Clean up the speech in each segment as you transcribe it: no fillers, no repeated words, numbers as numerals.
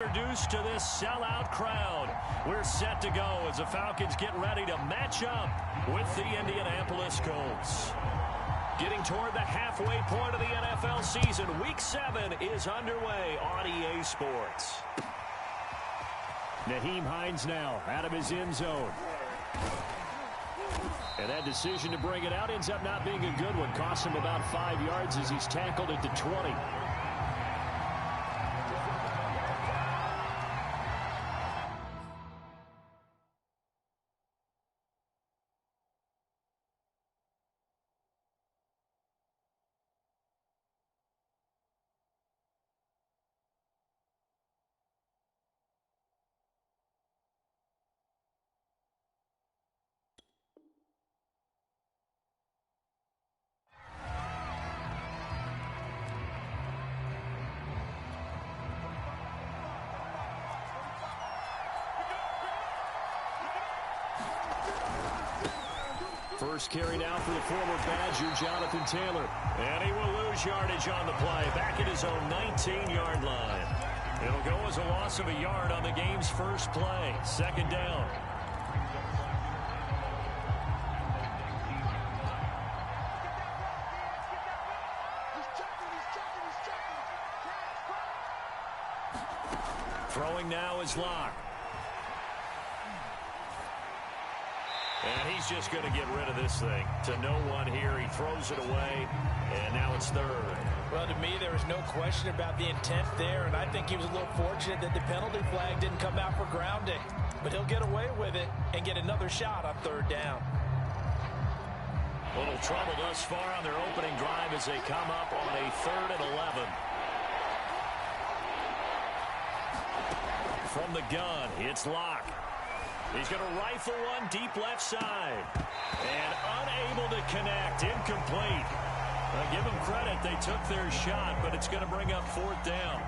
Introduced to this sellout crowd. We're set to go as the Falcons get ready to match up with the Indianapolis Colts. Getting toward the halfway point of the NFL season, Week 7 is underway on EA Sports. Nyheim Hines now out of his end zone. And that decision to bring it out ends up not being a good one. Costs him about 5 yards as he's tackled at the 20. First carry now for the former Badger, Jonathan Taylor. And he will lose yardage on the play, back at his own 19-yard line. It'll go as a loss of a yard on the game's first play. Second down. Throwing now is Locke. And he's just going to get rid of this thing. To no one here. He throws it away, and now it's third. Well, to me, there was no question about the intent there, and I think he was a little fortunate that the penalty flag didn't come out for grounding. But he'll get away with it and get another shot on third down. Little trouble thus far on their opening drive as they come up on a 3rd and 11. From the gun, it's Locke. He's going to rifle one deep left side. And unable to connect. Incomplete. Give them credit. They took their shot, but it's going to bring up 4th down.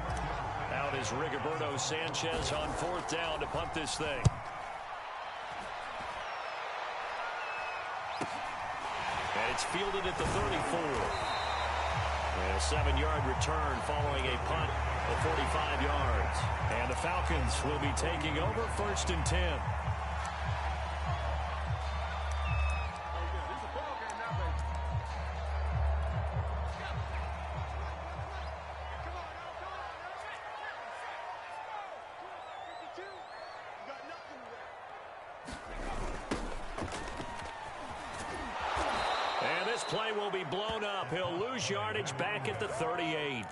Out is Rigoberto Sanchez on 4th down to punt this thing. And it's fielded at the 34. And a 7-yard return following a punt of 45 yards. And the Falcons will be taking over 1st and 10. Play will be blown up. He'll lose yardage back at the 38.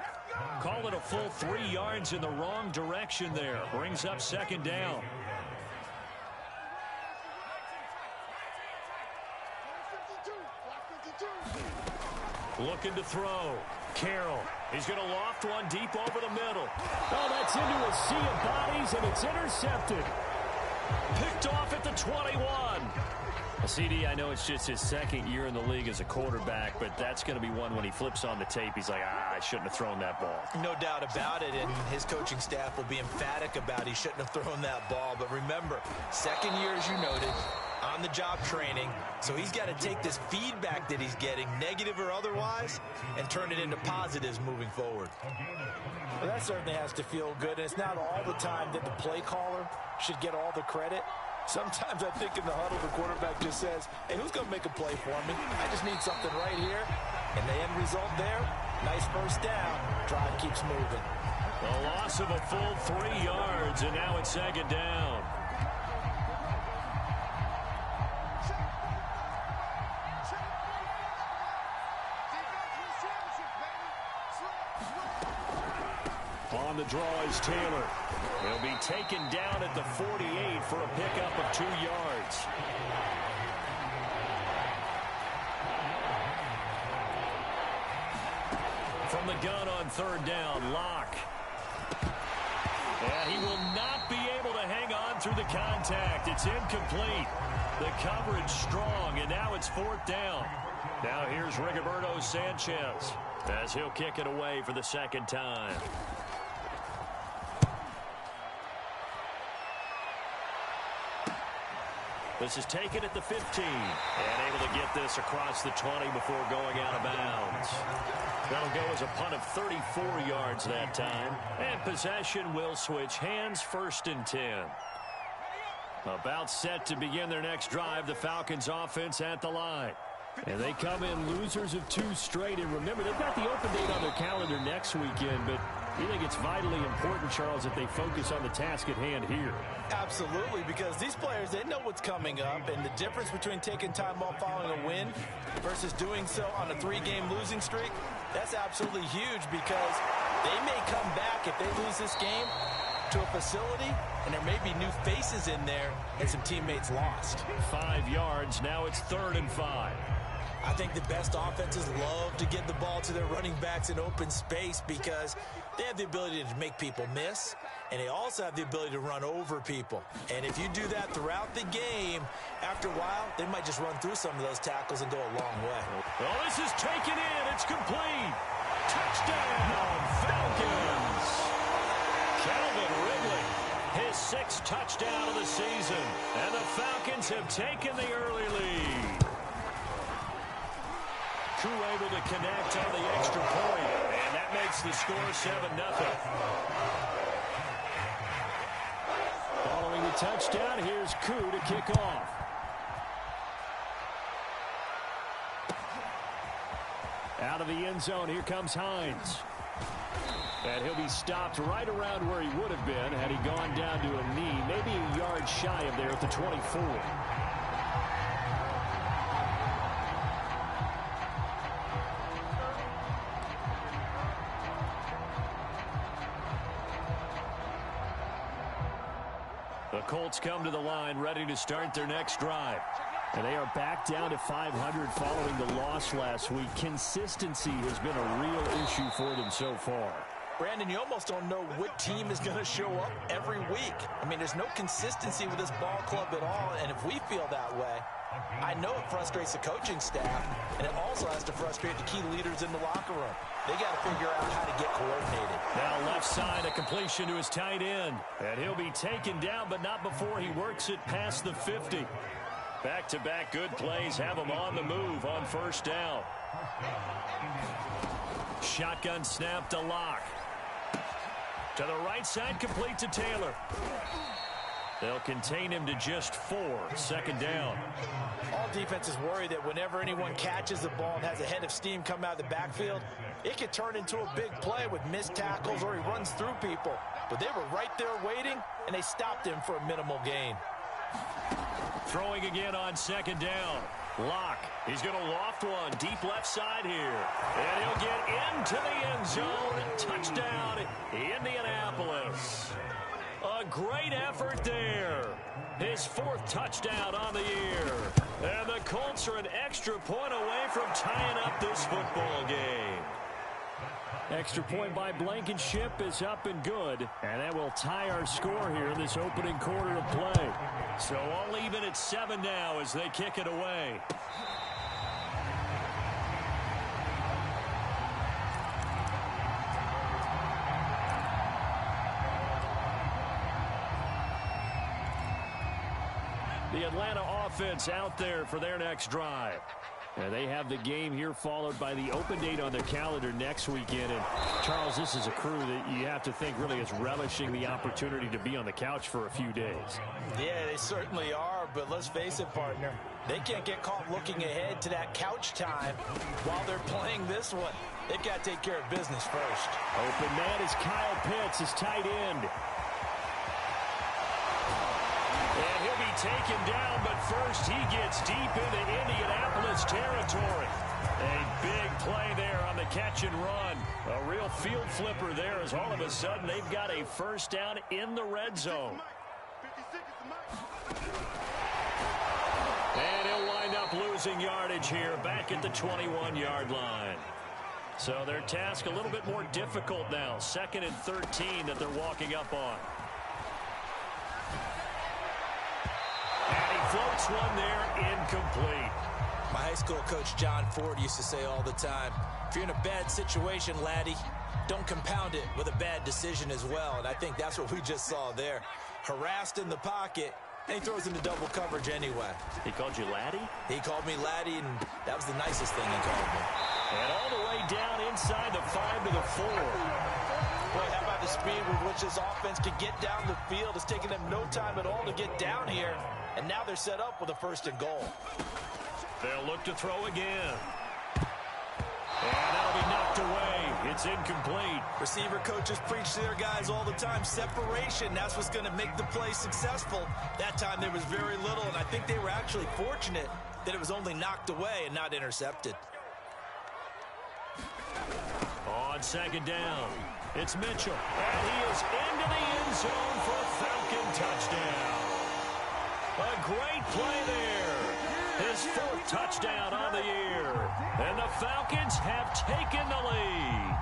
Call it a full 3 yards in the wrong direction there. Brings up 2nd down. Looking to throw. Carroll. He's going to loft one deep over the middle. Oh, that's into a sea of bodies, and it's intercepted. Picked off at the 21. CD, I know it's just his 2nd year in the league as a quarterback, but that's going to be one when he flips on the tape. He's like, I shouldn't have thrown that ball. No doubt about it, and his coaching staff will be emphatic about he shouldn't have thrown that ball. But remember, 2nd year, as you noted, on-the-job training, so he's got to take this feedback that he's getting, negative or otherwise, and turn it into positives moving forward. Well, that certainly has to feel good, and it's not all the time that the play caller should get all the credit. Sometimes I think in the huddle, the quarterback just says, hey, who's going to make a play for me? I just need something right here. And the end result there, nice first down. Drive keeps moving. A loss of a full 3 yards, and now it's 2nd down. On the draw is Taylor. He'll be taken down at the 48 for a pickup of 2 yards. From the gun on 3rd down, Locke. And he will not be able to hang on through the contact. It's incomplete. The coverage strong, and now it's 4th down. Now here's Rigoberto Sanchez as he'll kick it away for the 2nd time. This is taken at the 15. And able to get this across the 20 before going out of bounds. That'll go as a punt of 34 yards that time. And possession will switch hands, 1st and 10. About set to begin their next drive, the Falcons offense at the line. And they come in losers of 2 straight. And remember, they've got the open date on their calendar next weekend, but you think it's vitally important, Charles, that they focus on the task at hand here? Absolutely, because these players, they know what's coming up, and the difference between taking time off following a win versus doing so on a 3-game losing streak, that's absolutely huge, because they may come back if they lose this game to a facility, and there may be new faces in there and some teammates lost. 5 yards, now it's 3rd and 5. I think the best offenses love to get the ball to their running backs in open space because they have the ability to make people miss, and they also have the ability to run over people. And if you do that throughout the game, after a while, they might just run through some of those tackles and go a long way. Well, this is taken in. It's complete. Touchdown, Falcons. Calvin Ridley, his 6th touchdown of the season. And the Falcons have taken the early lead. Crew able to connect on the extra point, and that makes the score 7-0. Following the touchdown, here's Crew to kick off. Out of the end zone, here comes Hines. And he'll be stopped right around where he would have been had he gone down to a knee, maybe a yard shy of there at the 24. The Colts come to the line ready to start their next drive. And they are back down to 500 following the loss last week. Consistency has been a real issue for them so far. Brandon, you almost don't know what team is going to show up every week. I mean, there's no consistency with this ball club at all, and if we feel that way, I know it frustrates the coaching staff, and it also has to frustrate the key leaders in the locker room. They got to figure out how to get coordinated. Now left side, a completion to his tight end. And he'll be taken down, but not before he works it past the 50. Back-to-back good plays have him on the move on 1st down. Shotgun snap to Locke. To the right side, complete to Taylor. They'll contain him to just 4. 2nd down. All defenses worry that whenever anyone catches the ball and has a head of steam come out of the backfield, it could turn into a big play with missed tackles or he runs through people. But they were right there waiting, and they stopped him for a minimal gain. Throwing again on 2nd down. Locke, he's going to loft one deep left side here. And he'll get into the end zone. Touchdown, Indianapolis. A great effort there. His 4th touchdown on the year. And the Colts are an extra point away from tying up this football game. Extra point by Blankenship is up and good. And that will tie our score here in this opening quarter of play. So all even at 7 now as they kick it away. The Atlanta offense out there for their next drive. And they have the game here followed by the open date on their calendar next weekend. And, Charles, this is a crew that you have to think really is relishing the opportunity to be on the couch for a few days. Yeah, they certainly are, but let's face it, partner. They can't get caught looking ahead to that couch time while they're playing this one. They've got to take care of business first. Open man is Kyle Pitts, his tight end. And he'll be taken down, but first he gets deep into Indianapolis territory. A big play there on the catch and run. A real field flipper there as all of a sudden they've got a 1st down in the red zone. And he'll wind up losing yardage here back at the 21-yard line. So their task a little bit more difficult now. 2nd and 13 that they're walking up on. And he floats one there, incomplete. My high school coach John Ford used to say all the time, if you're in a bad situation, laddie, don't compound it with a bad decision as well. And I think that's what we just saw there. Harassed in the pocket, And he throws into double coverage anyway. He called you laddie? He called me laddie, and that was the nicest thing he called me. And all the way down inside the 5 to the 4. Boy, how about the speed with which this offense can get down the field? It's taking them no time at all to get down here. And now they're set up with a 1st and goal. They'll look to throw again. And that'll be knocked away. It's incomplete. Receiver coaches preach to their guys all the time. Separation, that's what's going to make the play successful. That time there was very little, and I think they were actually fortunate that it was only knocked away and not intercepted. On 2nd down, it's Mitchell. And he is into the end zone for a Falcon touchdown. A great play there. His 4th touchdown on the year. And the Falcons have taken the lead.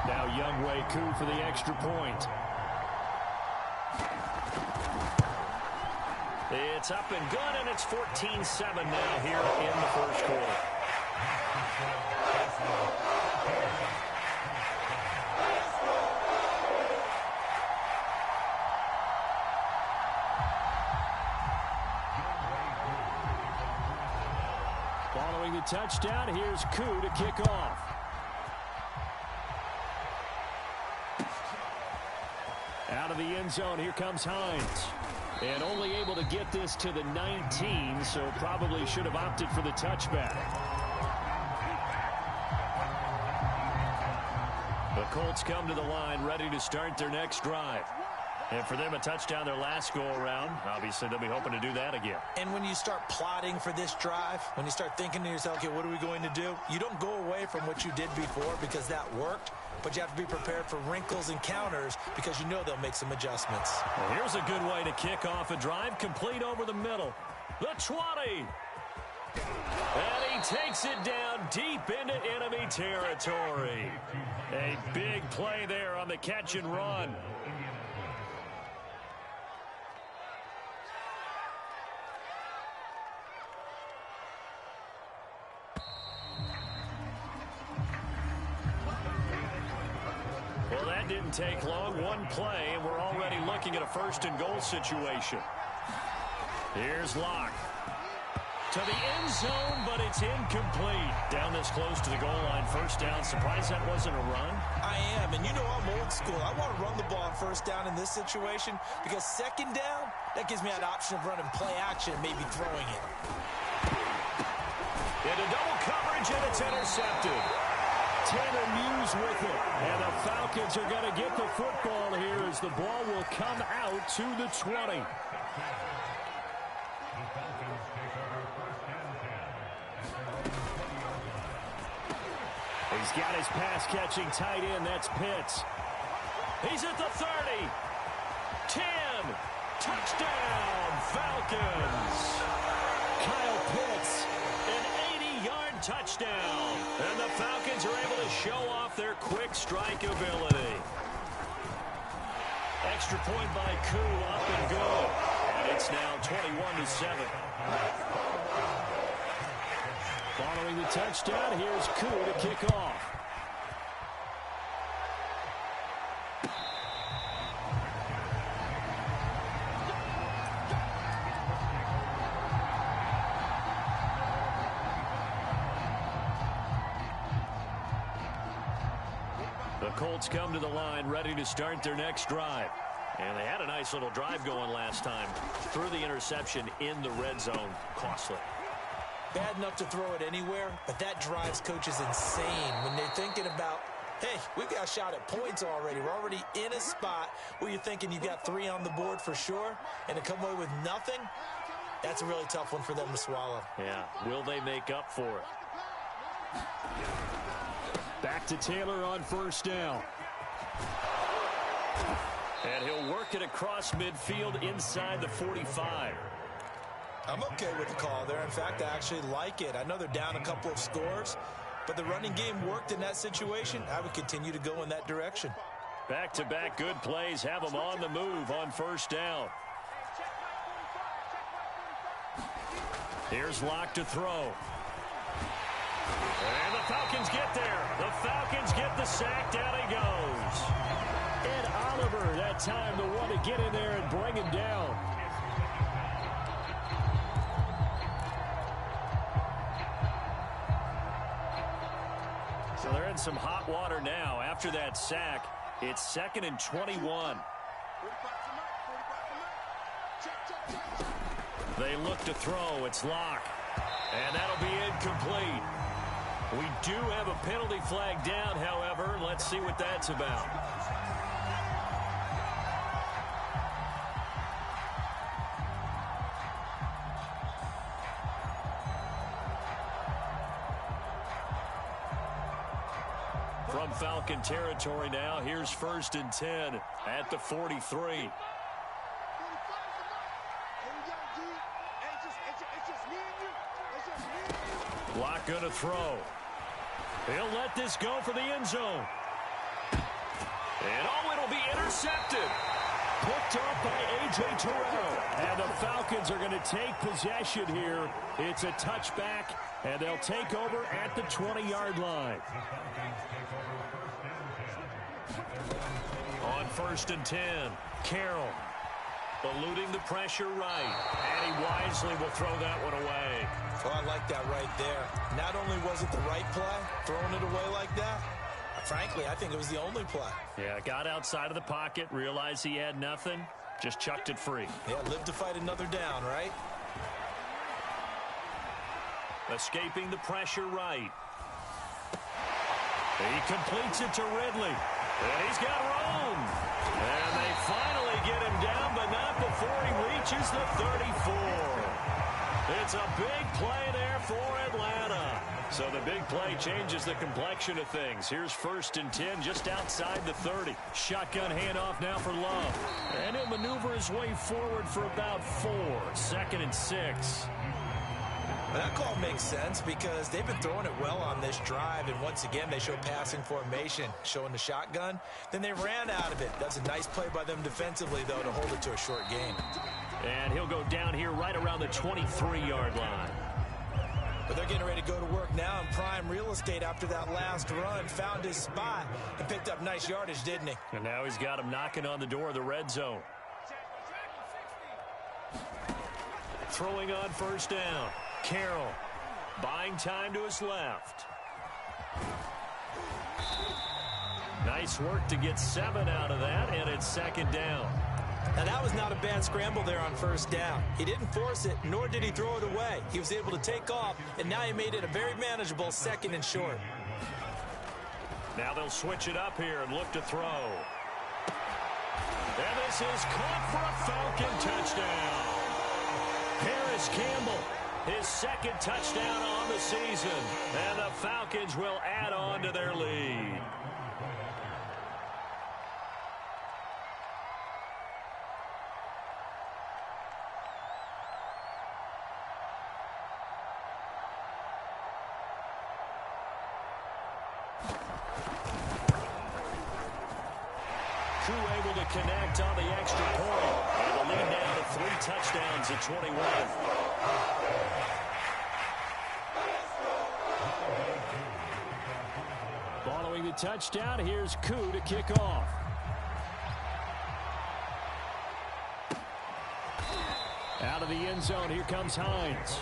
Now Younghoe Koo for the extra point. It's up and good, and it's 14-7 now here in the 1st quarter. Following the touchdown, here's Koo to kick off. Out of the end zone, here comes Hines. And only able to get this to the 19, so probably should have opted for the touchback. The Colts come to the line, ready to start their next drive. And for them, a touchdown their last go-around. Obviously, they'll be hoping to do that again. And when you start plotting for this drive, when you start thinking to yourself, okay, what are we going to do? You don't go away from what you did before because that worked. But you have to be prepared for wrinkles and counters because you know they'll make some adjustments. Well, here's a good way to kick off a drive, complete over the middle. The 20. And he takes it down deep into enemy territory. A big play there on the catch and run. Well, that didn't take long. One play, and we're already looking at a 1st and goal situation. Here's Locke. To the end zone, but it's incomplete. Down this close to the goal line, 1st down. Surprised that wasn't a run? I am, and you know I'm old school. I want to run the ball on 1st down in this situation because 2nd down, that gives me that option of running play action and maybe throwing it. Into double coverage, and it's intercepted. Tanner Muse with it. And the Falcons are going to get the football here as the ball will come out to the 20. He's got his pass-catching tight end. That's Pitts. He's at the 30. 10. Touchdown, Falcons. Kyle Pitts, an 80-yard touchdown. And the Falcons are able to show off their quick strike ability. Extra point by Koo, up and good. And it's now 21-7. Following the touchdown, here's Koo to kick off. The Colts come to the line, ready to start their next drive. And they had a nice little drive going last time. Threw the interception in the red zone. Costly. Bad enough to throw it anywhere, but that drives coaches insane when they're thinking about, hey, we've got a shot at points already. We're already in a spot where you're thinking you've got 3 on the board for sure, and to come away with nothing, that's a really tough one for them to swallow. Yeah, will they make up for it? Back to Taylor on 1st down. And he'll work it across midfield inside the 45. I'm okay with the call there. In fact, I actually like it. I know they're down a couple of scores, but the running game worked in that situation. I would continue to go in that direction. Back-to-back good plays have them on the move on first down. Here's Locke to throw. And the Falcons get there. The Falcons get the sack. Down he goes. Ed Oliver, that time the one to get in there and bring him down. So they're in some hot water now. After that sack, it's 2nd and 21. They look to throw. It's Locke. And that'll be incomplete. We do have a penalty flag down, however. Let's see what that's about. From Falcon territory now, here's 1st and 10 at the 43. Locke going to throw. He'll let this go for the end zone. And it'll be intercepted. Picked off by A.J. Terrell. And the Falcons are going to take possession here. It's a touchback, and they'll take over at the 20-yard line. On 1st and 10, Carroll eluding the pressure right. And he wisely will throw that one away. Oh, I like that right there. Not only was it the right play, throwing it away like that, frankly, I think it was the only play. Yeah, got outside of the pocket, realized he had nothing, just chucked it free. Yeah, live to fight another down, right? Escaping the pressure right. He completes it to Ridley. And he's got room. And they finally get him down, but not before he reaches the 34. It's a big play there for Atlanta. So the big play changes the complexion of things. Here's 1st and 10 just outside the 30. Shotgun handoff now for Love. And he'll maneuver his way forward for about 4. 2nd and 6. That call makes sense because they've been throwing it well on this drive, and once again they show passing formation, showing the shotgun. Then they ran out of it. That's a nice play by them defensively, though, to hold it to a short game. And he'll go down here right around the 23-yard line. But they're getting ready to go to work now in prime real estate after that last run. Found his spot and picked up nice yardage, didn't he? And now he's got him knocking on the door of the red zone. Throwing on 1st down. Carroll buying time to his left. Nice work to get 7 out of that, and it's 2nd down. Now, that was not a bad scramble there on 1st down. He didn't force it, nor did he throw it away. He was able to take off, and now he made it a very manageable 2nd and short. Now they'll switch it up here and look to throw. And this is caught for a Falcon touchdown. Harris Campbell, his 2nd touchdown on the season. And the Falcons will add on to their lead. Koo able to connect on the extra point. And the lead now to 3 touchdowns at 21. Following the touchdown, here's Koo to kick off. Out of the end zone, here comes Hines.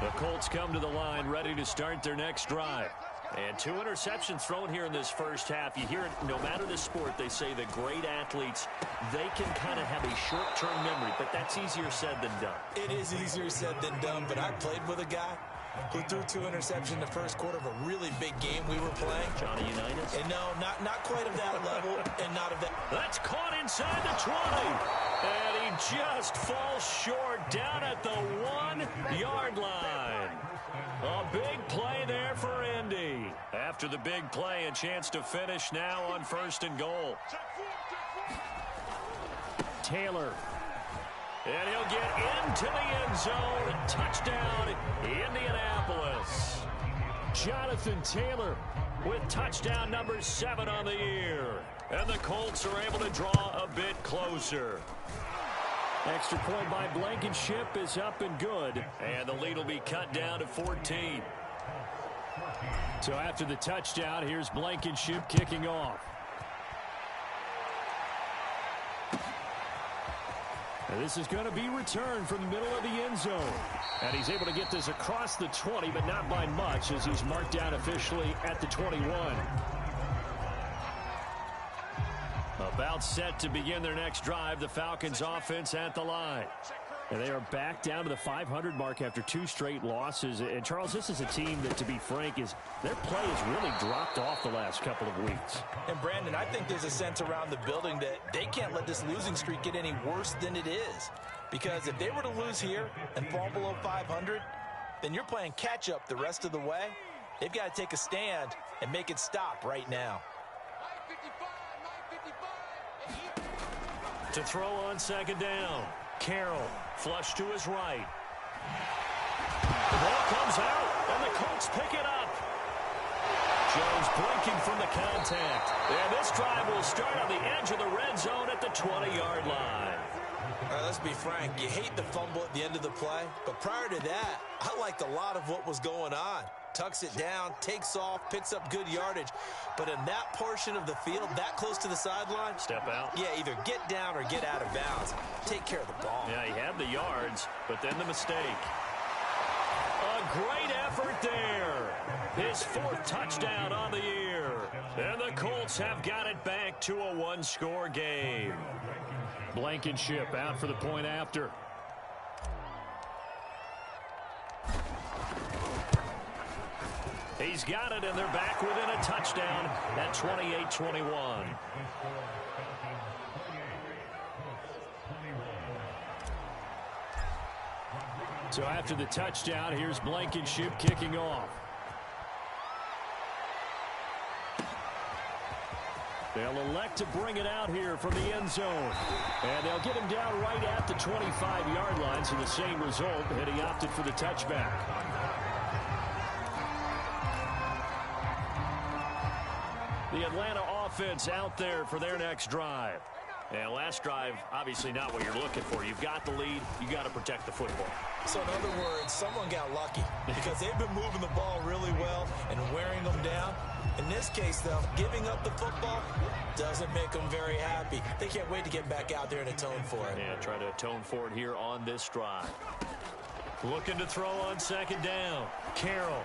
The Colts come to the line, ready to start their next drive. And 2 interceptions thrown here in this first half. You hear it, no matter the sport, they say that great athletes, they can kind of have a short-term memory, but that's easier said than done. It is easier said than done, but I played with a guy who threw 2 interceptions in the first quarter of a really big game we were playing. Johnny Unitas? And no, not quite of that level and not of that. That's caught inside the 20. And he just falls short down at the 1-yard line. A big play there for Indy. After the big play, a chance to finish now on 1st and goal. Taylor. And he'll get into the end zone. Touchdown, Indianapolis. Jonathan Taylor with touchdown number 7 on the year. And the Colts are able to draw a bit closer. Extra point by Blankenship is up and good. And the lead will be cut down to 14. So after the touchdown, here's Blankenship kicking off. And this is going to be returned from the middle of the end zone. And he's able to get this across the 20, but not by much, as he's marked down officially at the 21. About set to begin their next drive, the Falcons offense at the line. And they are back down to the 500 mark after 2 straight losses. And, Charles, this is a team that, to be frank, their play has really dropped off the last couple of weeks. And, Brandon, I think there's a sense around the building that they can't let this losing streak get any worse than it is. Because if they were to lose here and fall below 500, then you're playing catch-up the rest of the way. They've got to take a stand and make it stop right now. To throw on second down. Carroll, flush to his right. The ball comes out, and the Colts pick it up. Jones blinking from the contact. And this drive will start on the edge of the red zone at the 20-yard line. All right, let's be frank. You hate the fumble at the end of the play, but prior to that, I liked a lot of what was going on. Tucks it down, takes off, picks up good yardage. But in that portion of the field, that close to the sideline, step out. Yeah, either get down or get out of bounds. Take care of the ball. Yeah, he had the yards, but then the mistake. A great effort there. His 4th touchdown on the year. And the Colts have got it back to a 1-score game. Blankenship out for the point after. He's got it, and they're back within a touchdown at 28-21. So after the touchdown, here's Blankenship kicking off. They'll elect to bring it out here from the end zone. And they'll get him down right at the 25-yard line, so the same result, and he opted for the touchback. The Atlanta offense out there for their next drive. And last drive, obviously not what you're looking for. You've got the lead. You got to protect the football. So in other words, someone got lucky because they've been moving the ball really well and wearing them down. In this case, though, giving up the football doesn't make them very happy. They can't wait to get back out there and atone for it. Yeah, try to atone for it here on this drive. Looking to throw on second down. Carroll.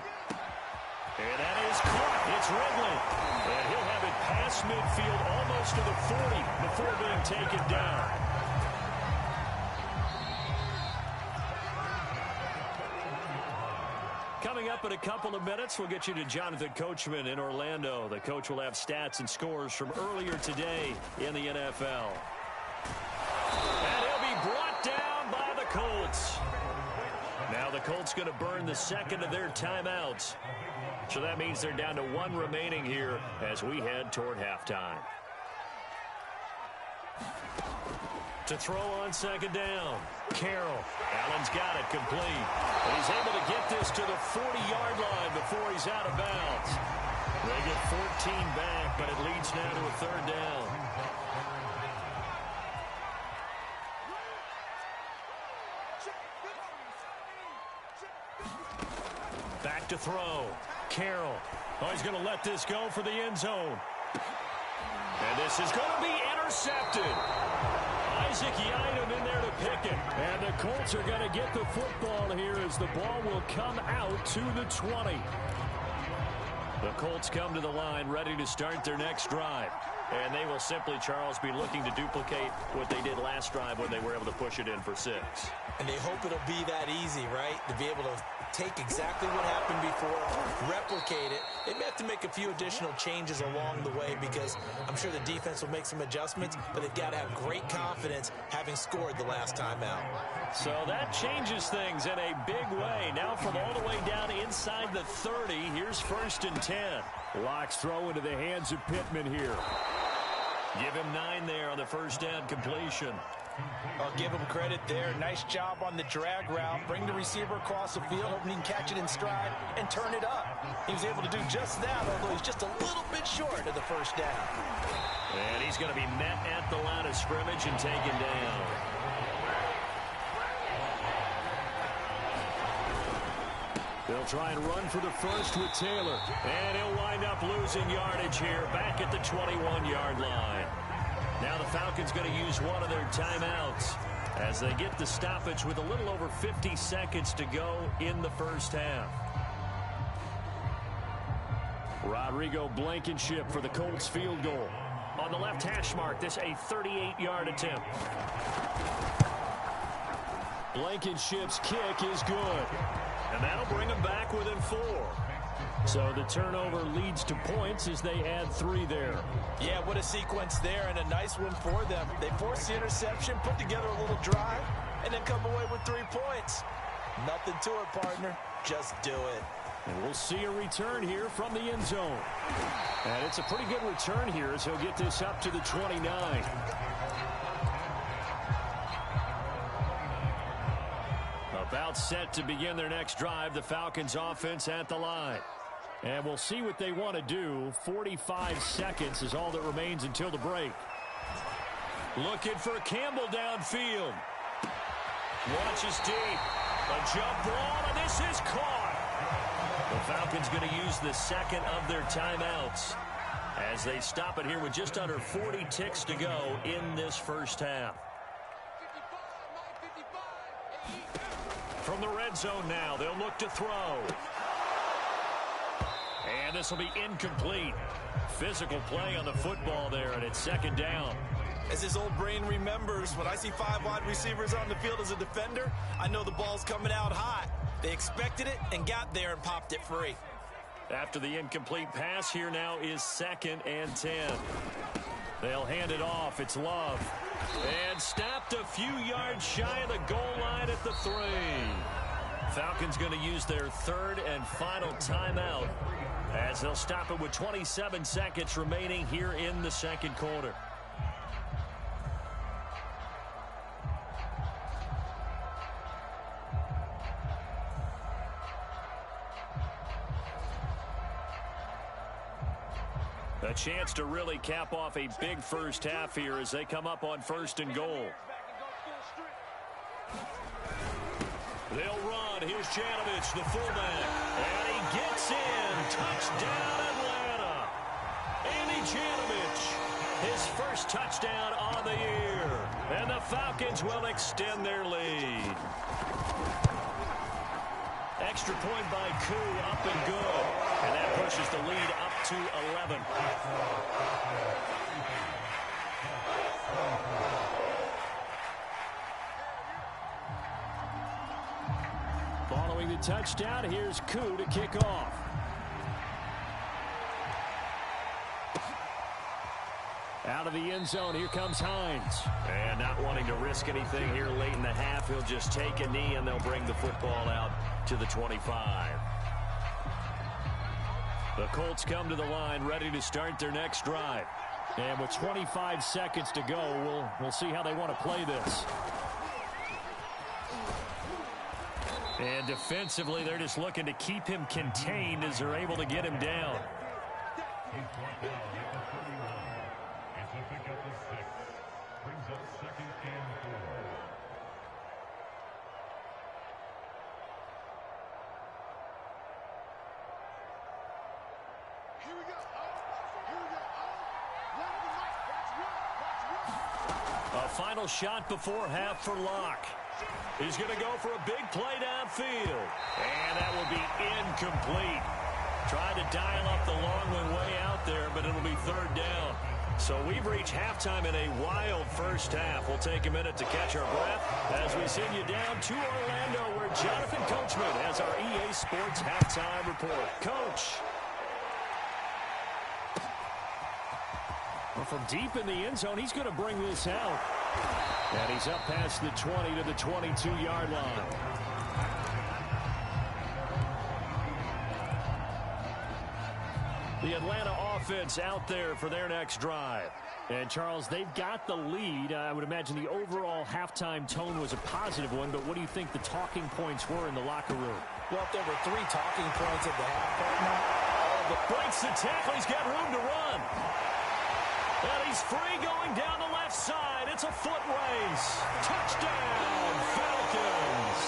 And that is caught. It's Ridley. And he'll have it past midfield almost to the 40 before being taken down. Coming up in a couple of minutes, we'll get you to Jonathan Coachman in Orlando. The coach will have stats and scores from earlier today in the NFL. And he'll be brought down by the Colts. Now the Colts going to burn the second of their timeouts. So that means they're down to 1 remaining here as we head toward halftime. To throw on second down. Carroll. Allen's got it complete. And he's able to get this to the 40-yard line before he's out of bounds. They get 14 back, but it leads now to a 3rd down. Back to throw. Carroll. Oh, he's going to let this go for the end zone. And this is going to be intercepted. Isaac Yiadom in there to pick it. And the Colts are going to get the football here as the ball will come out to the 20. The Colts come to the line ready to start their next drive. And they will simply, Charles, be looking to duplicate what they did last drive when they were able to push it in for 6. And they hope it'll be that easy, right? To be able to take exactly what happened before, replicate it. They may have to make a few additional changes along the way because I'm sure the defense will make some adjustments, but they've got to have great confidence having scored the last time out. So that changes things in a big way. Now from all the way down inside the 30, here's 1st and 10. Locks throw into the hands of Pittman here. Give him 9 there on the first down completion. I'll give him credit there. Nice job on the drag route. Bring the receiver across the field, hoping he can catch it in stride and turn it up. He was able to do just that, although he's just a little bit short of the first down. And he's going to be met at the line of scrimmage and taken down. They'll try and run for the first with Taylor. And he'll wind up losing yardage here back at the 21-yard line. Now the Falcons going to use one of their timeouts as they get the stoppage with a little over 50 seconds to go in the first half. Rodrigo Blankenship for the Colts field goal. On the left hash mark, this a 38-yard attempt. Blankenship's kick is good. And that'll bring them back within 4. So the turnover leads to points as they add 3 there. Yeah, what a sequence there, and a nice one for them. They force the interception, put together a little drive, and then come away with 3 points. Nothing to it, partner. Just do it. And we'll see a return here from the end zone. And it's a pretty good return here as he'll get this up to the 29. About set to begin their next drive, the Falcons offense at the line. And we'll see what they want to do. 45 seconds is all that remains until the break. Looking for Campbell downfield. Launches deep. A jump ball, and this is caught. The Falcons going to use the second of their timeouts as they stop it here with just under 40 ticks to go in this first half. From the red zone now, they'll look to throw. And this will be incomplete. Physical play on the football there, and it's second down. As his old brain remembers, when I see 5 wide receivers on the field as a defender, I know the ball's coming out hot. They expected it and got there and popped it free. After the incomplete pass, here now is 2nd and 10. They'll hand it off. It's Love. And stopped a few yards shy of the goal line at the 3. Falcons going to use their 3rd and final timeout as they'll stop it with 27 seconds remaining here in the second quarter. A chance to really cap off a big first half here as they come up on 1st and goal. They'll run. Here's Janovich, the fullback. And he gets in. Touchdown, Atlanta. Andy Janovich, his first touchdown on the year. And the Falcons will extend their lead. Extra point by Koo, up and good. And that pushes the lead up to 11. Following the touchdown, here's Koo to kick off. Out of the end zone, here comes Hines. And not wanting to risk anything here late in the half, he'll just take a knee and they'll bring the football out to the 25. The Colts come to the line ready to start their next drive. And with 25 seconds to go, we'll see how they want to play this. And defensively, they're just looking to keep him contained as they're able to get him down. A final shot before half for Locke. He's going to go for a big play downfield. And that will be incomplete. Tried to dial up the long one way out there, but it'll be 3rd down. So we've reached halftime in a wild first half. We'll take a minute to catch our breath as we send you down to Orlando, where Jonathan Coachman has our EA Sports halftime report. Coach. Well, from deep in the end zone, he's going to bring this out. And he's up past the 20 to the 22-yard line. The Atlanta offense out there for their next drive. And, Charles, they've got the lead. I would imagine the overall halftime tone was a positive one, but what do you think the talking points were in the locker room? Well, if there were 3 talking points at the half, partner, breaks the tackle. He's got room to run. And he's free going down the left side. It's a foot race. Touchdown, Falcons.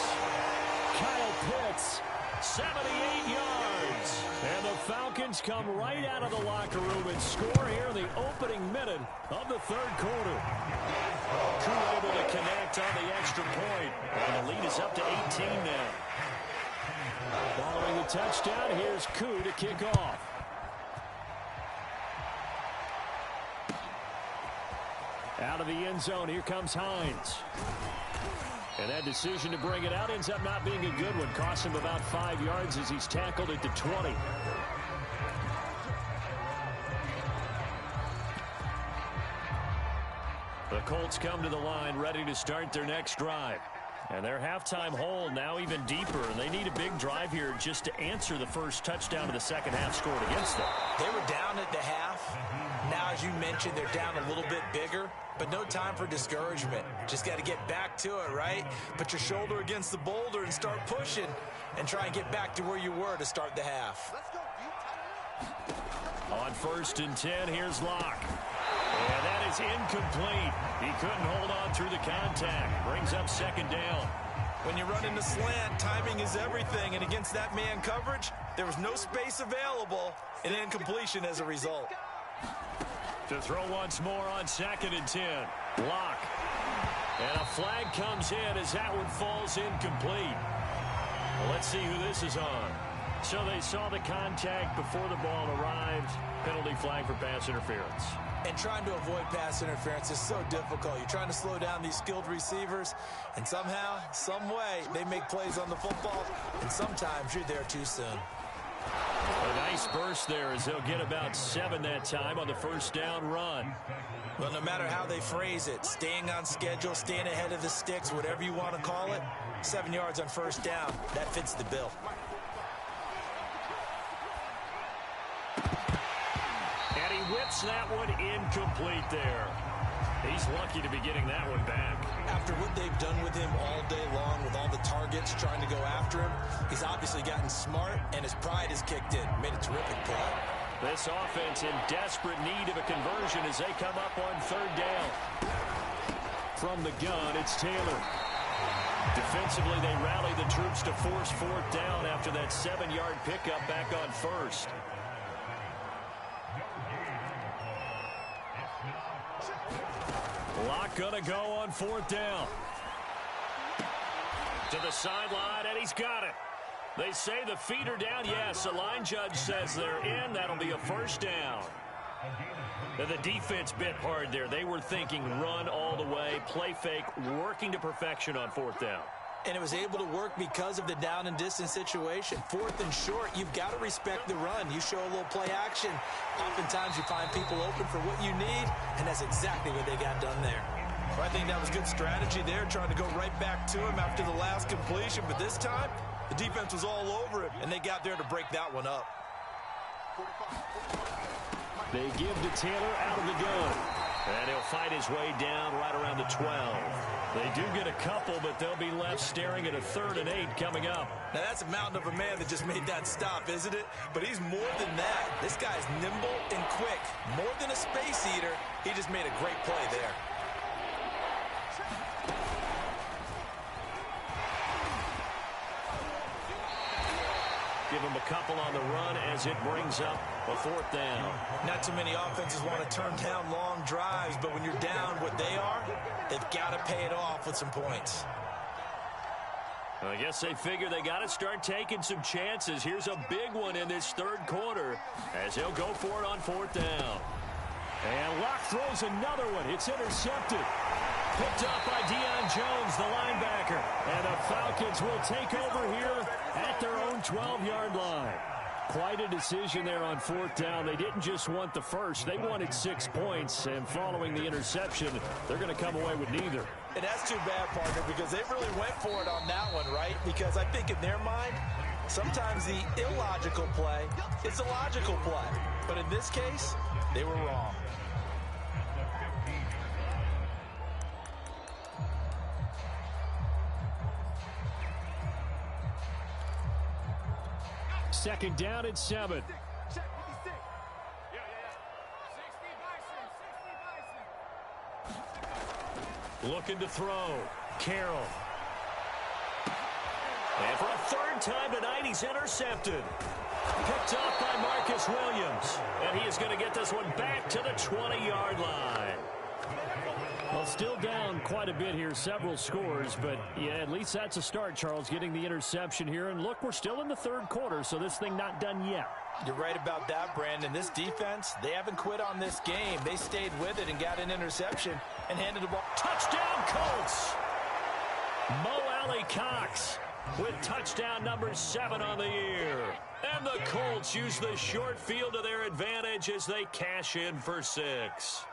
Kyle Pitts, 78 yards. And the Falcons come right out of the locker room and score here in the opening minute of the third quarter. Koo able to connect on the extra point. And the lead is up to 18 now. Following the touchdown, here's Koo to kick off. Out of the end zone, here comes Hines. And that decision to bring it out ends up not being a good one. Costs him about 5 yards as he's tackled at the 20. The Colts come to the line ready to start their next drive. And their halftime hole now even deeper. And they need a big drive here just to answer the first touchdown of the second half scored against them. They were down at the half. Now, as you mentioned, they're down a little bit bigger. But no time for discouragement. Just got to get back to it, right? Put your shoulder against the boulder and start pushing. And try and get back to where you were to start the half. On 1st and 10, here's Locke. And that is incomplete. He couldn't hold on through the contact. Brings up second down. When you run in the slant, timing is everything. And against that man coverage, there was no space available. And incompletion as a result. To throw once more on 2nd and 10. Locke. And a flag comes in as that one falls incomplete. Well, let's see who this is on. So they saw the contact before the ball arrived. Penalty flag for pass interference. And trying to avoid pass interference is so difficult. You're trying to slow down these skilled receivers, and somehow, some way, they make plays on the football, and sometimes you're there too soon. A nice burst there as they'll get about 7 that time on the first down run. Well, no matter how they phrase it, staying on schedule, staying ahead of the sticks, whatever you want to call it, 7 yards on first down, that fits the bill. And he whips that one incomplete there. He's lucky to be getting that one back. After what they've done with him all day long with all the targets trying to go after him, he's obviously gotten smart and his pride has kicked in. Made a terrific play. This offense in desperate need of a conversion as they come up on 3rd down. From the gun, it's Taylor. Defensively, they rally the troops to force 4th down after that 7-yard pickup back on 1st. Locke gonna go on 4th down. To the sideline, and he's got it. They say the feet are down. Yes, the line judge says they're in. That'll be a first down. And the defense bit hard there. They were thinking run all the way, play fake, working to perfection on 4th down. And it was able to work because of the down and distance situation. 4th and short, you've got to respect the run. You show a little play action. Oftentimes you find people open for what you need, and that's exactly what they got done there. Well, I think that was good strategy there, trying to go right back to him after the last completion. But this time, the defense was all over him, and they got there to break that one up. They give to Taylor out of the gun. And he'll fight his way down right around the 12. They do get a couple, but they'll be left staring at a 3rd and 8 coming up. Now, that's a mountain of a man that just made that stop, isn't it? But he's more than that. This guy's nimble and quick. More than a space eater, he just made a great play there. Give him a couple on the run as it brings up a 4th down. Not too many offenses want to turn down long drives, but when you're down what they are, they've got to pay it off with some points. I guess they figure they got to start taking some chances. Here's a big one in this 3rd quarter as he'll go for it on 4th down. And Locke throws another one. It's intercepted. Picked up by Deion Jones, the linebacker. And the Falcons will take over here at their own 12-yard line. Quite a decision there on 4th down. They didn't just want the first. They wanted 6 points. And following the interception, they're going to come away with neither. And that's too bad, partner, because they really went for it on that one, right? Because I think in their mind, sometimes the illogical play is a logical play. But in this case, they were wrong. Second down and 7. Looking to throw. Carroll. And for a third time tonight, he's intercepted. Picked off by Marcus Williams. And he is going to get this one back to the 20-yard line. Well, still down quite a bit here, several scores, but yeah, at least that's a start, Charles, getting the interception here. And look, we're still in the third quarter, so this thing not done yet. You're right about that, Brandon. This defense, they haven't quit on this game. They stayed with it and got an interception and handed the ball. Touchdown, Colts! Mo Alley-Cox with touchdown number 7 on the year. And the Colts use the short field to their advantage as they cash in for 6.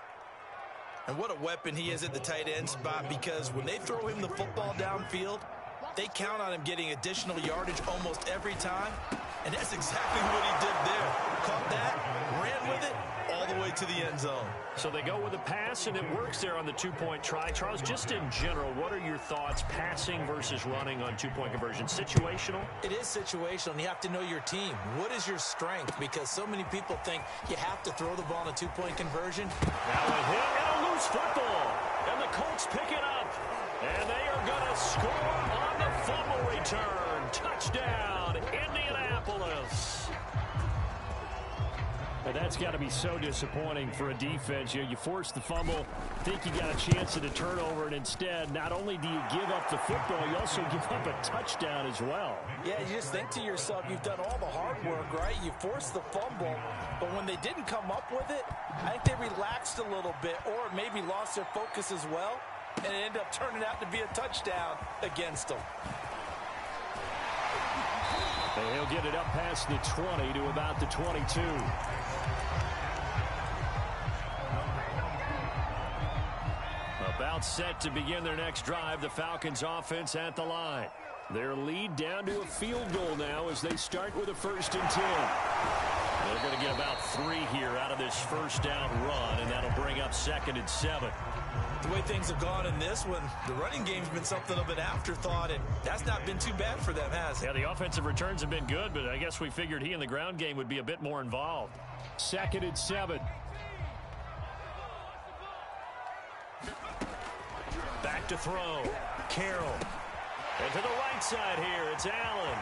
And what a weapon he is at the tight end spot, because when they throw him the football downfield, they count on him getting additional yardage almost every time. And that's exactly what he did there. Caught that, ran with it, all the way to the end zone. So they go with a pass, and it works there on the two-point try. Charles, just in general, what are your thoughts passing versus running on two-point conversion? Situational? It is situational, and you have to know your team. What is your strength? Because so many people think you have to throw the ball in a two-point conversion. Now a hit and a loose football. And the Colts pick it up. And they are going to score on the fumble return. Touchdown, Indianapolis. But that's got to be so disappointing for a defense. You force the fumble, think you got a chance at a turnover, and instead, not only do you give up the football, you also give up a touchdown as well. Yeah, you just think to yourself, you've done all the hard work, right? You forced the fumble, but when they didn't come up with it, I think they relaxed a little bit or maybe lost their focus as well, and it ended up turning out to be a touchdown against them. And he'll get it up past the 20 to about the 22. About set to begin their next drive, the Falcons offense at the line. Their lead down to a field goal now as they start with a 1st and 10. They're going to get about 3 here out of this first down run, and that'll bring up 2nd and 7. The way things have gone in this one, the running game's been something of an afterthought, and that's not been too bad for them, has it? Yeah, the offensive returns have been good, but I guess we figured he in the ground game would be a bit more involved. 2nd and 7. Back to throw. Carroll. And to the right side here, it's Allen.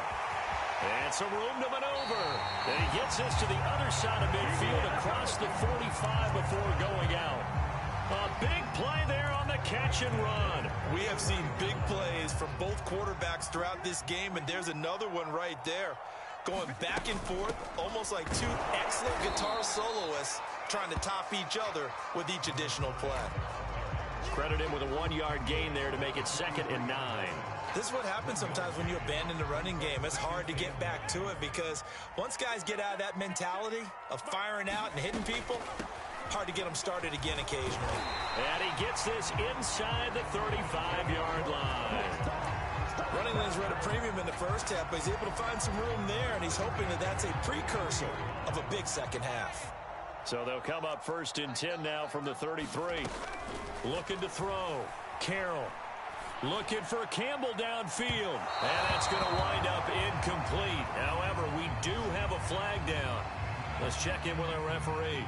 And some room to maneuver. And he gets this to the other side of midfield across the 45 before going out. A big play there on the catch and run. We have seen big plays from both quarterbacks throughout this game, and there's another one right there. Going back and forth, almost like 2 excellent guitar soloists trying to top each other with each additional play. Credit him with a 1-yard gain there to make it 2nd and 9. This is what happens sometimes when you abandon the running game. It's hard to get back to it because once guys get out of that mentality of firing out and hitting people, hard to get them started again occasionally. And he gets this inside the 35-yard line. Running lanes were at a premium in the first half, but he's able to find some room there, and he's hoping that that's a precursor of a big second half. So they'll come up 1st and 10 now from the 33. Looking to throw. Carroll. Looking for Campbell downfield. And that's going to wind up incomplete. However, we do have a flag down. Let's check in with our referee.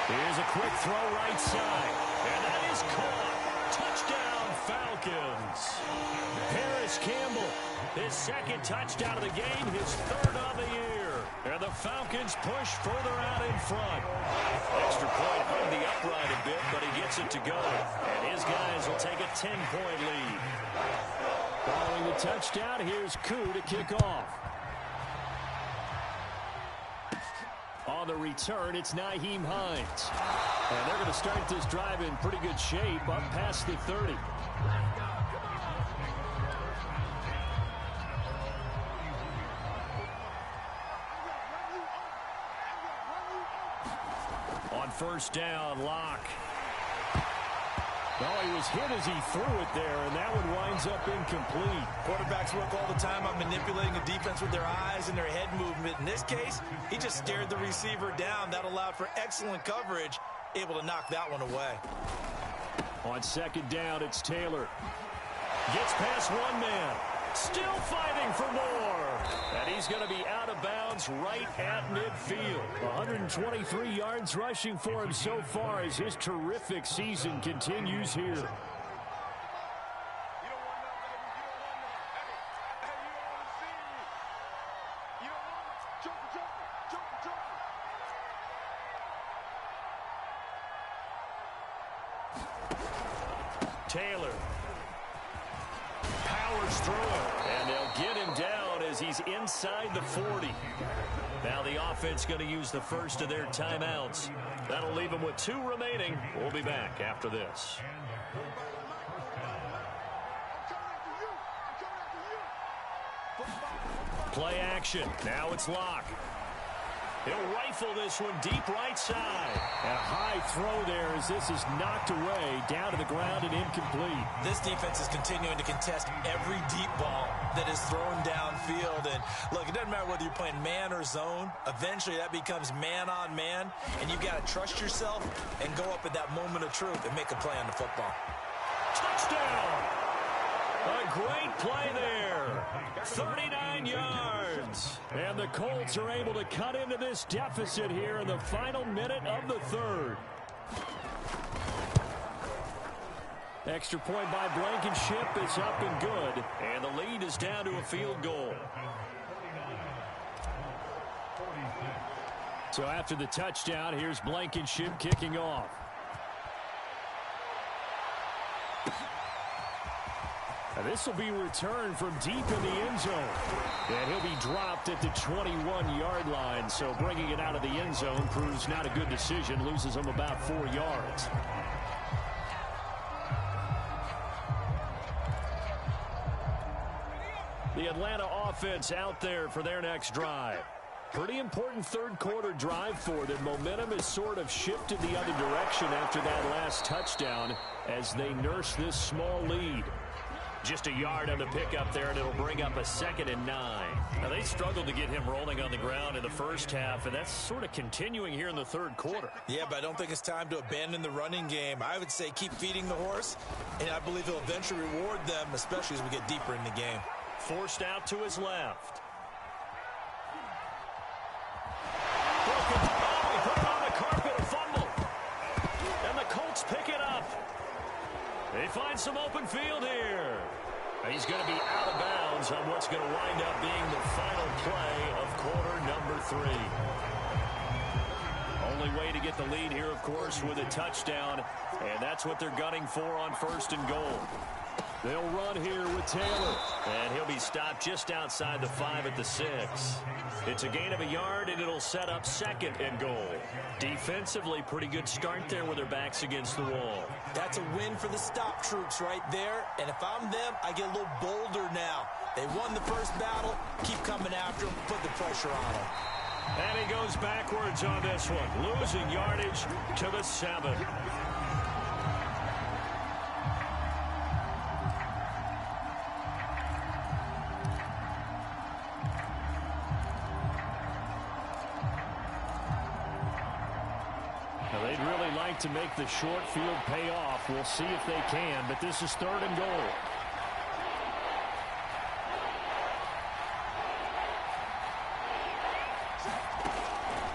Here's a quick throw right side. And that is caught. Touchdown, Falcons. Paris Campbell, his 2nd touchdown of the game, his 3rd on the year. And the Falcons push further out in front. Extra point hung the upright a bit, but he gets it to go. And his guys will take a 10-point lead. Following the touchdown, here's Koo to kick off. On the return, it's Nyheim Hines. And they're going to start this drive in pretty good shape up past the 30. On 1st down, Locke. No, he was hit as he threw it there, and that one winds up incomplete. Quarterbacks work all the time on manipulating the defense with their eyes and their head movement. In this case, he just stared the receiver down. That allowed for excellent coverage, able to knock that one away. On second down, it's Taylor. Gets past one man. Still fighting for more. And he's going to be out of bounds right at midfield. 123 yards rushing for him so far as his terrific season continues here. Taylor powers through it, and they'll get him down as he's inside the 40. Now the offense going to use the first of their timeouts. That'll leave them with 2 remaining. We'll be back after this. Play action. Now it's Locke. He'll rifle this one deep right side. And a high throw there as this is knocked away, down to the ground and incomplete. This defense is continuing to contest every deep ball that is thrown downfield. And look, it doesn't matter whether you're playing man or zone. Eventually that becomes man on man. And you've got to trust yourself and go up at that moment of truth and make a play on the football. Touchdown! A great play there. 39 yards. And the Colts are able to cut into this deficit here in the final minute of the third. Extra point by Blankenship is up and good. And the lead is down to a field goal. So after the touchdown, here's Blankenship kicking off. This will be returned from deep in the end zone. And he'll be dropped at the 21-yard line. So bringing it out of the end zone proves not a good decision. Loses him about 4 yards. The Atlanta offense out there for their next drive. Pretty important third quarter drive for them. Momentum has sort of shifted the other direction after that last touchdown as they nurse this small lead. Just a yard on the pickup there, and it'll bring up a 2nd and 9. Now, they struggled to get him rolling on the ground in the first half, and that's sort of continuing here in the third quarter. Yeah, but I don't think it's time to abandon the running game. I would say keep feeding the horse, and I believe he'll eventually reward them, especially as we get deeper in the game. Forced out to his left. Broken. Oh, he put it on the carpet, a fumble. And the Colts pick it up. They find some open field here. He's going to be out of bounds on what's going to wind up being the final play of quarter number 3. Only way to get the lead here, of course, with a touchdown, and that's what they're gunning for on 1st and goal. They'll run here with Taylor, and he'll be stopped just outside the 5 at the 6. It's a gain of a yard, and it'll set up 2nd and goal. Defensively, pretty good start there with their backs against the wall. That's a win for the stop troops right there, and if I'm them, I get a little bolder now. They won the first battle, keep coming after them, put the pressure on them. And he goes backwards on this one, losing yardage to the 7. They'd really like to make the short field pay off. We'll see if they can, but this is 3rd and goal.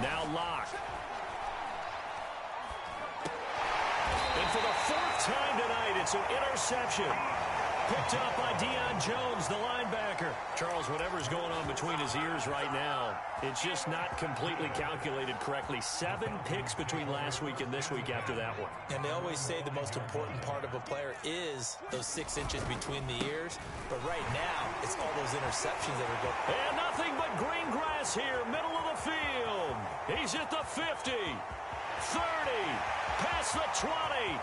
Now Locke. And for the 4th time tonight, it's an interception. Picked up by Deion Jones, the linebacker. Charles, whatever's going on between his ears right now, it's just not completely calculated correctly. 7 picks between last week and this week after that one. And they always say the most important part of a player is those 6 inches between the ears. But right now, it's all those interceptions that are going. And nothing but green grass here, middle of the field. He's at the 50, 30, past the 20.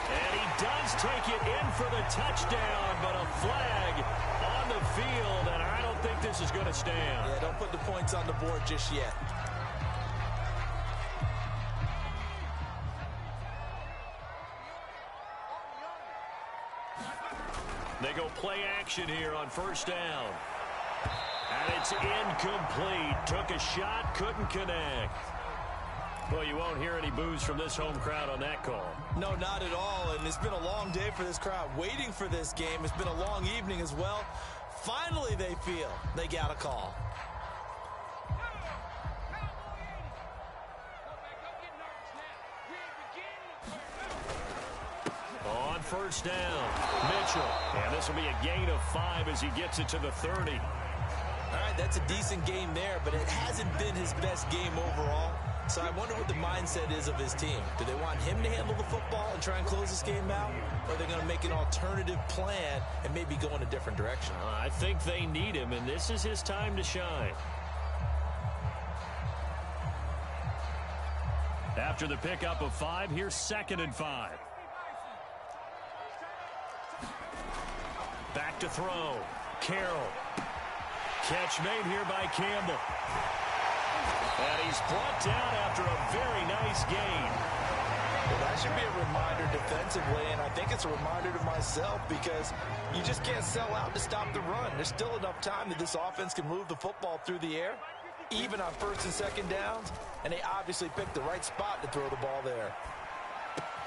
And he does take it in for the touchdown, but a flag on the field, and I don't think this is going to stand. Yeah, don't put the points on the board just yet. They go play action here on first down. And it's incomplete. Took a shot, couldn't connect. Well, you won't hear any boos from this home crowd on that call. No, not at all. And it's been a long day for this crowd waiting for this game. It's been a long evening as well. Finally, they feel they got a call. On first down, Mitchell. And this will be a gain of 5 as he gets it to the 30. All right, that's a decent game there, but it hasn't been his best game overall. So I wonder what the mindset is of his team. Do they want him to handle the football and try and close this game out? Or are they going to make an alternative plan and maybe go in a different direction? I think they need him, and this is his time to shine. After the pickup of 5, here's 2nd and 5. Back to throw. Carroll. Catch made here by Campbell. And he's brought down after a very nice gain. Well, that should be a reminder defensively, and I think it's a reminder to myself because you just can't sell out to stop the run. There's still enough time that this offense can move the football through the air, even on 1st and 2nd downs, and they obviously picked the right spot to throw the ball there.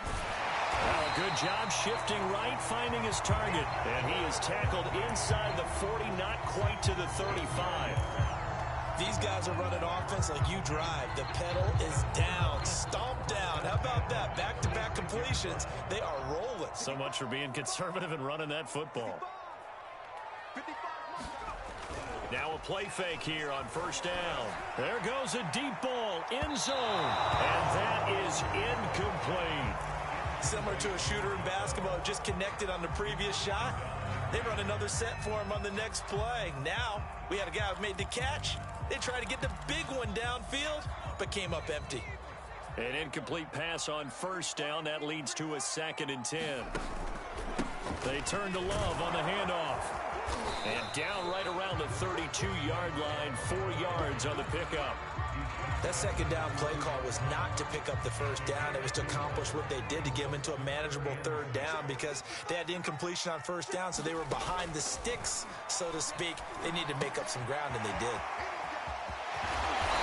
Well, a good job shifting right, finding his target. And he is tackled inside the 40, not quite to the 35. These guys are running offense like you drive. The pedal is down, stomp down. How about that? Back-to-back completions. They are rolling. So much for being conservative and running that football. Now a play fake here on first down. There goes a deep ball, end zone. And that is incomplete. Similar to a shooter in basketball, just connected on the previous shot. They run another set for him on the next play. Now, we had a guy who made the catch. They tried to get the big one downfield, but came up empty. An incomplete pass on first down. That leads to a 2nd and 10. They turn to Love on the handoff. And down right around the 32-yard line, 4 yards on the pickup. That 2nd down play call was not to pick up the first down. It was to accomplish what they did to get them into a manageable 3rd down because they had the incompletion on first down, so they were behind the sticks, so to speak. They needed to make up some ground, and they did.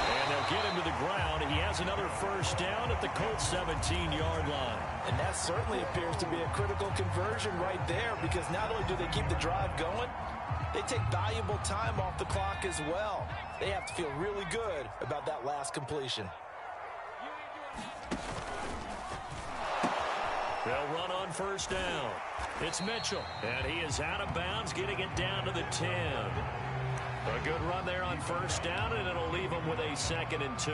And they'll get him to the ground. He has another first down at the Colts 17-yard line. And that certainly appears to be a critical conversion right there because not only do they keep the drive going, they take valuable time off the clock as well. They have to feel really good about that last completion. They'll run on first down. It's Mitchell, and he is out of bounds, getting it down to the 10. A good run there on first down, and it'll leave him with a 2nd and 2.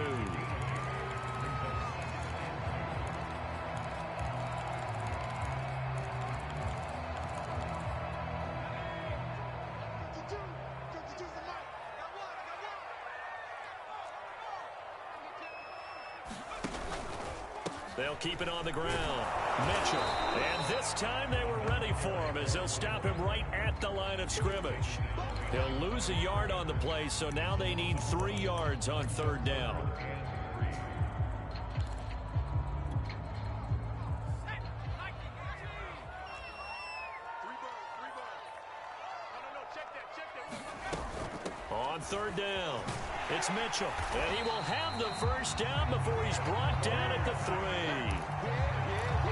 They'll keep it on the ground. Mitchell. And this time they were ready for him as they'll stop him right at the line of scrimmage. He'll lose a yard on the play, so now they need 3 yards on 3rd down. On 3rd down, it's Mitchell, and he will have the first down before he's brought down at the 3.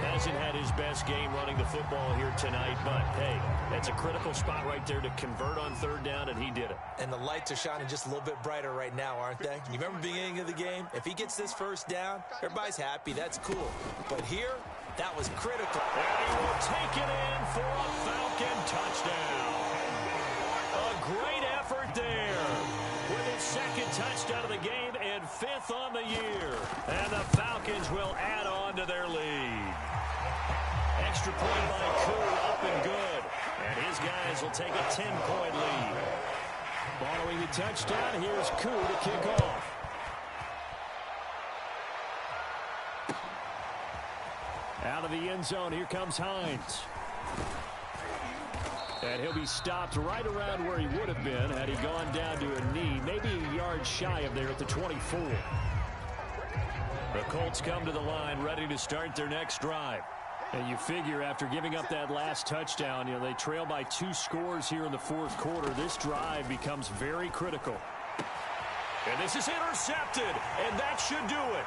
Hasn't had his best game running the football here tonight, but hey, that's a critical spot right there to convert on 3rd down, and he did it. And the lights are shining just a little bit brighter right now, aren't they? You remember the beginning of the game? If he gets this first down, everybody's happy. That's cool. But here, that was critical. And he will take it in for a Falcon touchdown. A great effort there. With his 2nd touchdown of the game and 5th on the year. And the Falcons will add on to their lead. Extra point by Koo, up and good. And his guys will take a 10-point lead. Following the touchdown, here's Koo to kick off. Out of the end zone, here comes Hines. And he'll be stopped right around where he would have been had he gone down to a knee, maybe a yard shy of there at the 24. The Colts come to the line ready to start their next drive. And you figure after giving up that last touchdown, they trail by 2 scores here in the fourth quarter. This drive becomes very critical. And this is intercepted, and that should do it.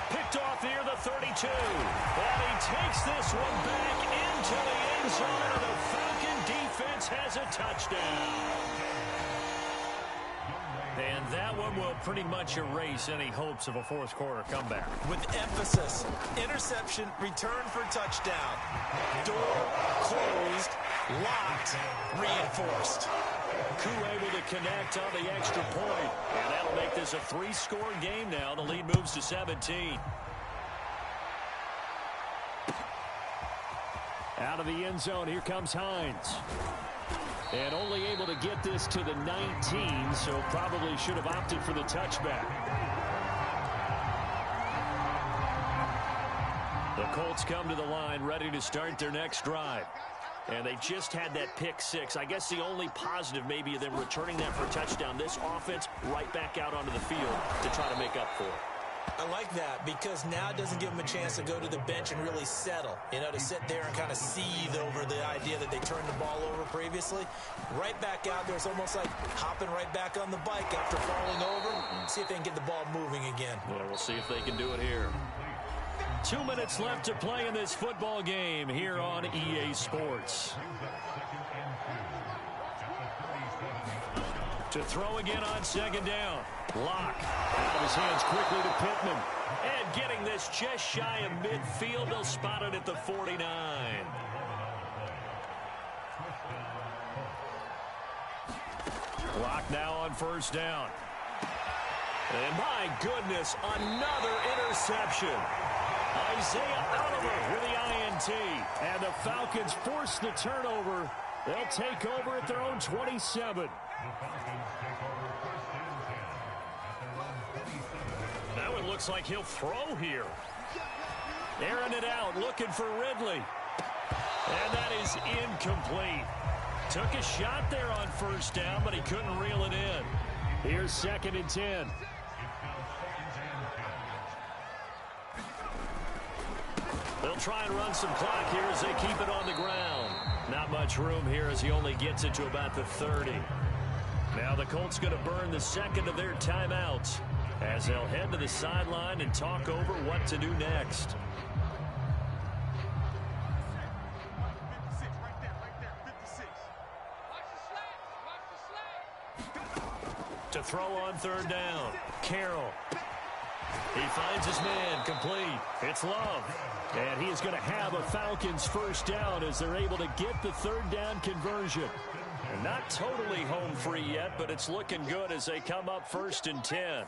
Picked off near the 32. And he takes this one back into the end zone, and the Falcon defense has a touchdown. And that one will pretty much erase any hopes of a fourth quarter comeback. With emphasis, interception, return for touchdown. Door closed, locked, reinforced. Koo able to connect on the extra point. And that'll make this a 3-score game now. The lead moves to 17. Out of the end zone, here comes Hines. And only able to get this to the 19, so probably should have opted for the touchback. The Colts come to the line, ready to start their next drive. And they just had that pick 6. I guess the only positive maybe of them returning that for a touchdown. This offense right back out onto the field to try to make up for it. I like that because now it doesn't give them a chance to go to the bench and really settle. To sit there and kind of seethe over the idea that they turned the ball over previously. Right back out there. It's almost like hopping right back on the bike after falling over. See if they can get the ball moving again. Yeah, we'll see if they can do it here. 2 minutes left to play in this football game here on EA Sports. To throw again on second down. Lock out of his hands quickly to Pittman. And getting this just shy of midfield. They'll spot it at the 49. Lock now on first down. And my goodness, another interception. Isaiah Oliver with the INT. And the Falcons force the turnover. They'll take over at their own 27. Now it looks like he'll throw here. Airing it out, looking for Ridley. And that is incomplete. Took a shot there on first down, but he couldn't reel it in. Here's 2nd and 10. They'll try and run some clock here as they keep it on the ground. Not much room here as he only gets it to about the 30. Now the Colts going to burn the second of their timeouts as they'll head to the sideline and talk over what to do next. To throw on third down, Carroll. He finds his man, complete. It's Love. And he is going to have a Falcons first down as they're able to get the third down conversion. And not totally home free yet, but it's looking good as they come up 1st and 10.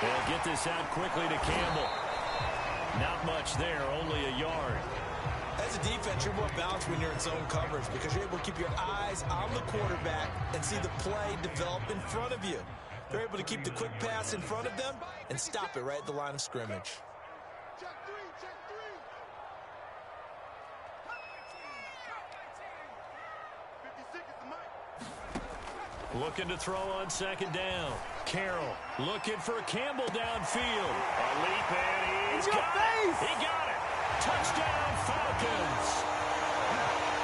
They'll get this out quickly to Campbell. Not much there, only a yard. As a defense, you're more balanced when you're in zone coverage because you're able to keep your eyes on the quarterback and see the play develop in front of you. They're able to keep the quick pass in front of them and stop it right at the line of scrimmage. Looking to throw on second down. Carroll looking for Campbell downfield. A leap, and he's got it. He got it. Touchdown, Falcons.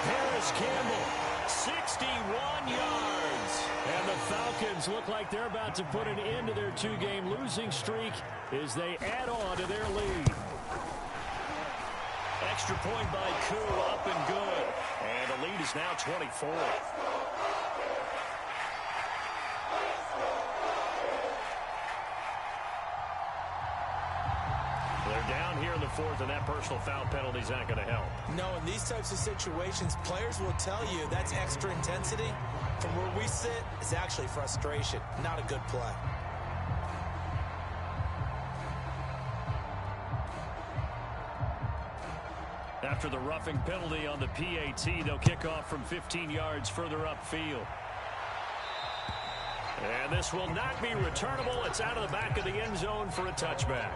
Harris Campbell, 61 yards. And the Falcons look like they're about to put an end to their 2-game losing streak as they add on to their lead. Extra point by Koo, up and good. And the lead is now 24. Down here in the fourth, and that personal foul penalty is not going to help. No, in these types of situations, players will tell you that's extra intensity. From where we sit, it's actually frustration, not a good play. After the roughing penalty on the PAT, they'll kick off from 15 yards further upfield. And this will not be returnable. It's out of the back of the end zone for a touchback.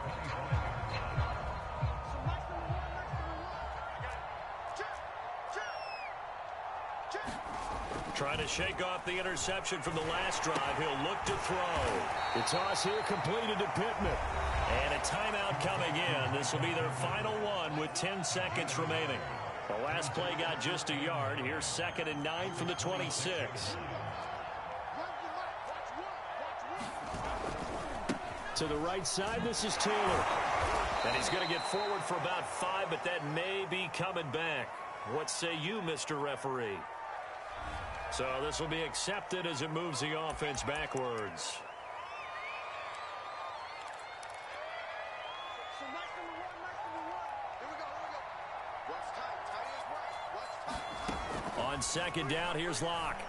Trying to shake off the interception from the last drive. He'll look to throw. The toss here completed to Pittman. And a timeout coming in. This will be their final one with 10 seconds remaining. The last play got just a yard. Here's 2nd and 9 from the 26. To the right side, this is Taylor. And he's going to get forward for about 5, but that may be coming back. What say you, Mr. Referee? So this will be accepted as it moves the offense backwards. On 2nd down, here's Locke.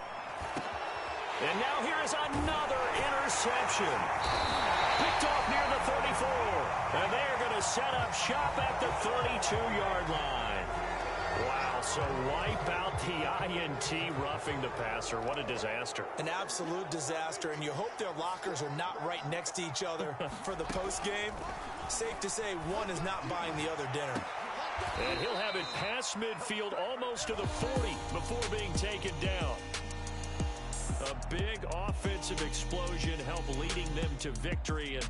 And now here is another interception. Picked off near the 34. And they're going to set up shop at the 32-yard line. Wow, so wipe out the INT roughing the passer. What a disaster. An absolute disaster, and you hope their lockers are not right next to each other for the postgame. Safe to say one is not buying the other dinner. And he'll have it past midfield almost to the 40 before being taken down. A big offensive explosion helped leading them to victory. And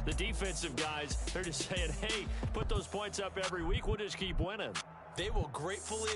the defensive guys, they're just saying, hey, put those points up every week. We'll just keep winning. They will gratefully